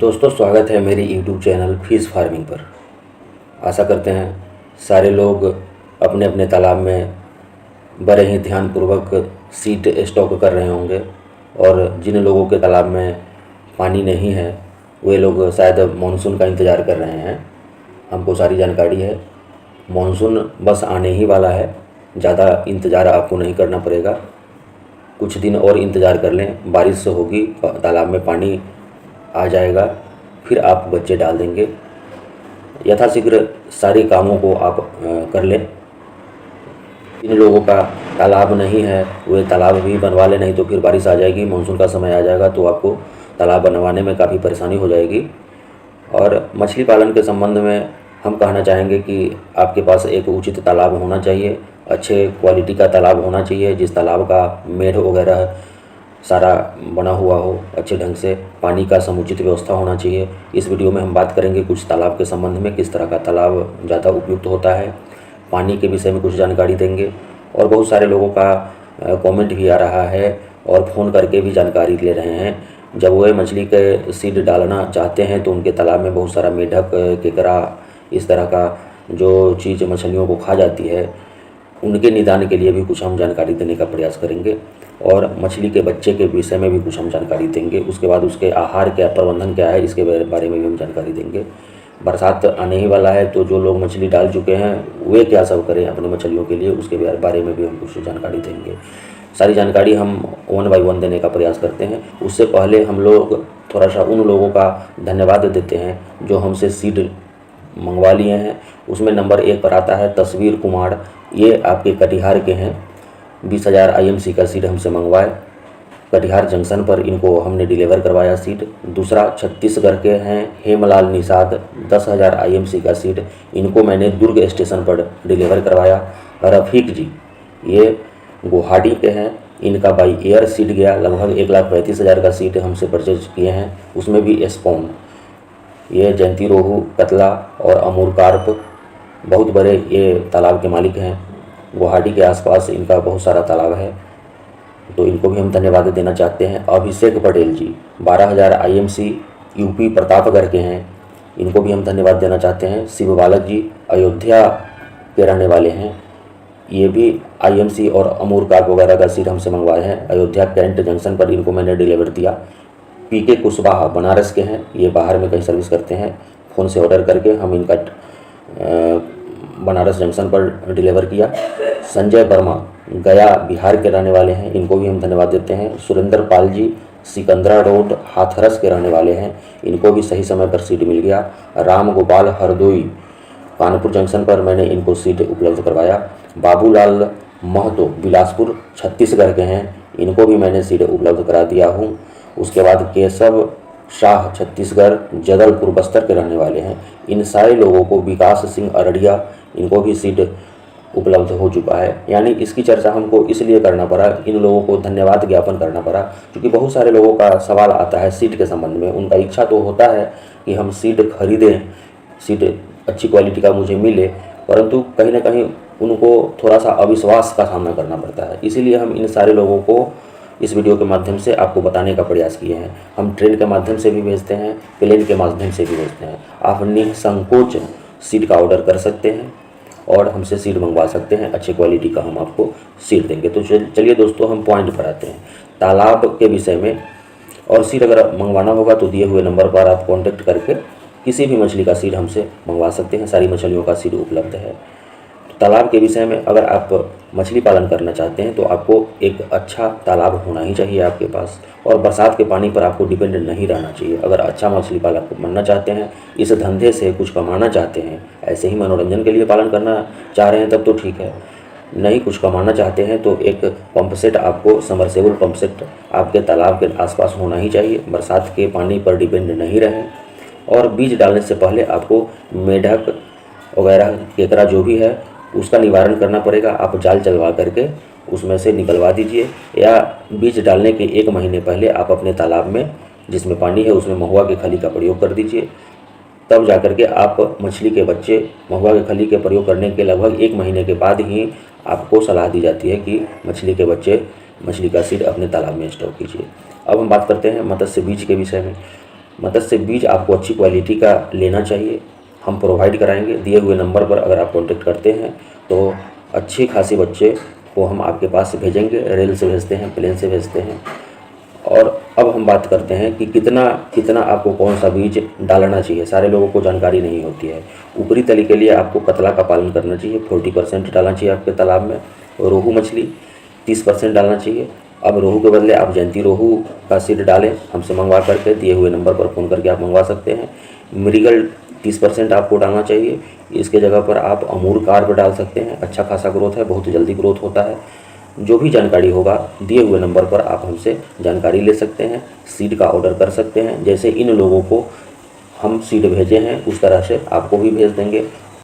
दोस्तों, स्वागत है मेरी यूट्यूब चैनल फिश फार्मिंग पर। आशा करते हैं सारे लोग अपने अपने तालाब में बड़े ही ध्यानपूर्वक सीड स्टॉक कर रहे होंगे और जिन लोगों के तालाब में पानी नहीं है वे लोग शायद मानसून का इंतज़ार कर रहे हैं। हमको सारी जानकारी है, मानसून बस आने ही वाला है, ज़्यादा इंतज़ार आपको नहीं करना पड़ेगा। कुछ दिन और इंतज़ार कर लें, बारिश होगी, तालाब में पानी आ जाएगा, फिर आप बच्चे डाल देंगे। यथाशीघ्र सारे कामों को आप कर लें। जिन लोगों का तालाब नहीं है वे तालाब भी बनवा लें, नहीं तो फिर बारिश आ जाएगी, मानसून का समय आ जाएगा तो आपको तालाब बनवाने में काफ़ी परेशानी हो जाएगी। और मछली पालन के संबंध में हम कहना चाहेंगे कि आपके पास एक उचित तालाब होना चाहिए, अच्छे क्वालिटी का तालाब होना चाहिए, जिस तालाब का मेढ़ वगैरह सारा बना हुआ हो, अच्छे ढंग से पानी का समुचित व्यवस्था होना चाहिए। इस वीडियो में हम बात करेंगे कुछ तालाब के संबंध में, किस तरह का तालाब ज़्यादा उपयुक्त होता है, पानी के विषय में कुछ जानकारी देंगे। और बहुत सारे लोगों का कमेंट भी आ रहा है और फ़ोन करके भी जानकारी ले रहे हैं। जब वे मछली के सीड डालना चाहते हैं तो उनके तालाब में बहुत सारा मेढक, केकड़ा, इस तरह का जो चीज़ मछलियों को खा जाती है, उनके निदान के लिए भी कुछ हम जानकारी देने का प्रयास करेंगे। और मछली के बच्चे के विषय में भी कुछ हम जानकारी देंगे। उसके बाद उसके आहार क्या, प्रबंधन क्या है, इसके बारे में भी हम जानकारी देंगे। बरसात आने ही वाला है तो जो लोग मछली डाल चुके हैं वे क्या सब करें अपने मछलियों के लिए, उसके बारे में भी हम कुछ जानकारी देंगे। सारी जानकारी हम 1 बाय 1 देने का प्रयास करते हैं। उससे पहले हम लोग थोड़ा सा उन लोगों का धन्यवाद देते हैं जो हमसे सीड मंगवा लिए हैं। उसमें नंबर 1 पर आता है तस्वीर कुमार। ये आपके कटिहार के हैं, 20,000 IMC का सीड हमसे मंगवाए। कटिहार जंक्शन पर इनको हमने डिलीवर करवाया सीड। दूसरा छत्तीसगढ़ के हैं हेमलाल निषाद, 10,000 IMC का सीड, इनको मैंने दुर्ग स्टेशन पर डिलीवर करवाया। रफ़ीक जी ये गुवाहाटी के हैं, इनका बाई एयर सीड गया, लगभग 1,35,000 का सीड हमसे परचेज किए हैं। उसमें भी स्पॉन, ये जयंती रोहू, कतला और अमूर कार्प, बहुत बड़े ये तालाब के मालिक हैं। गुवाहाटी के आसपास इनका बहुत सारा तालाब है, तो इनको भी हम धन्यवाद देना चाहते हैं। अभिषेक पटेल जी 12,000 IMC यूपी प्रतापगढ़ के हैं, इनको भी हम धन्यवाद देना चाहते हैं। शिव बालक जी अयोध्या के रहने वाले हैं, ये भी IMC और अमूर कार्प वगैरह का सीड हमसे मंगवाए हैं। अयोध्या कैंट जंक्शन पर इनको मैंने डिलीवर दिया। PK कुशवाहा बनारस के हैं, ये बाहर में कहीं सर्विस करते हैं। फ़ोन से ऑर्डर करके हम इनका बनारस जंक्शन पर डिलीवर किया। संजय वर्मा गया बिहार के रहने वाले हैं, इनको भी हम धन्यवाद देते हैं। सुरेंद्र पाल जी सिकंदरा रोड हाथरस के रहने वाले हैं, इनको भी सही समय पर सीड मिल गया। राम गोपाल हरदोई कानपुर जंक्शन पर मैंने इनको सीड उपलब्ध करवाया। बाबूलाल महतो बिलासपुर छत्तीसगढ़ के हैं, इनको भी मैंने सीड उपलब्ध करा दिया हूँ। उसके बाद केशव शाह छत्तीसगढ़ जदलपुर बस्तर के रहने वाले हैं, इन सारे लोगों को, विकास सिंह अरड़िया, इनको भी सीड उपलब्ध हो चुका है। यानी इसकी चर्चा हमको इसलिए करना पड़ा, इन लोगों को धन्यवाद ज्ञापन करना पड़ा, क्योंकि बहुत सारे लोगों का सवाल आता है सीड के संबंध में। उनका इच्छा तो होता है कि हम सीड खरीदें, सीड अच्छी क्वालिटी का मुझे मिले, परंतु कहीं ना कहीं उनको थोड़ा सा अविश्वास का सामना करना पड़ता है। इसीलिए हम इन सारे लोगों को इस वीडियो के माध्यम से आपको बताने का प्रयास किए हैं। हम ट्रेन के माध्यम से भी भेजते हैं, प्लेन के माध्यम से भी भेजते हैं। आप निसंकोच सीड का ऑर्डर कर सकते हैं और हमसे सीड मंगवा सकते हैं, अच्छे क्वालिटी का हम आपको सीड देंगे। तो चलिए दोस्तों, हम पॉइंट पर आते हैं तालाब के विषय में। और सीड अगर मंगवाना होगा तो दिए हुए नंबर पर आप कॉन्टेक्ट करके किसी भी मछली का सीड हमसे मंगवा सकते हैं, सारी मछलियों का सीड उपलब्ध है। तालाब के विषय में अगर आप मछली पालन करना चाहते हैं तो आपको एक अच्छा तालाब होना ही चाहिए आपके पास, और बरसात के पानी पर आपको डिपेंड नहीं रहना चाहिए। अगर अच्छा मछली पालक बनना चाहते हैं, इस धंधे से कुछ कमाना चाहते हैं, ऐसे ही मनोरंजन के लिए पालन करना चाह रहे हैं तब तो ठीक है, नहीं कुछ कमाना चाहते हैं तो एक पंप सेट आपको, समरसेबल पंप सेट आपके तालाब के आसपास होना ही चाहिए। बरसात के पानी पर डिपेंड नहीं रहें। और बीज डालने से पहले आपको मेढक वगैरह, केकड़ा जो भी है उसका निवारण करना पड़ेगा। आप जाल चलवा करके उसमें से निकलवा दीजिए, या बीज डालने के 1 महीने पहले आप अपने तालाब में जिसमें पानी है उसमें महुआ के खली का प्रयोग कर दीजिए। तब जा कर के आप मछली के बच्चे, महुआ के खली के प्रयोग करने के लगभग 1 महीने के बाद ही आपको सलाह दी जाती है कि मछली के बच्चे, मछली का सीड अपने तालाब में स्टॉक कीजिए। अब हम बात करते हैं मत्स्य बीज के विषय में। मत्स्य बीज आपको अच्छी क्वालिटी का लेना चाहिए, हम प्रोवाइड कराएंगे। दिए हुए नंबर पर अगर आप कॉन्टेक्ट करते हैं तो अच्छी खासी बच्चे को हम आपके पास भेजेंगे। रेल से भेजते हैं, प्लेन से भेजते हैं। और अब हम बात करते हैं कि कितना कितना आपको कौन सा बीज डालना चाहिए। सारे लोगों को जानकारी नहीं होती है। ऊपरी तली के लिए आपको कतला का पालन करना चाहिए, 40% डालना चाहिए आपके तालाब में। रोहू मछली 30% डालना चाहिए। अब रोहू के बदले आप जयंती रोहू का सीड डालें, हमसे मंगवा करके। दिए हुए नंबर पर फ़ोन करके आप मंगवा सकते हैं। मृगल 30% आपको डालना चाहिए। इसके जगह पर आप अमूर कार्प डाल सकते हैं, अच्छा खासा ग्रोथ है, बहुत जल्दी ग्रोथ होता है। जो भी जानकारी होगा दिए हुए नंबर पर आप हमसे जानकारी ले सकते हैं, सीड का ऑर्डर कर सकते हैं। जैसे इन लोगों को हम सीड भेजे हैं उस तरह से आपको भी भेज देंगे।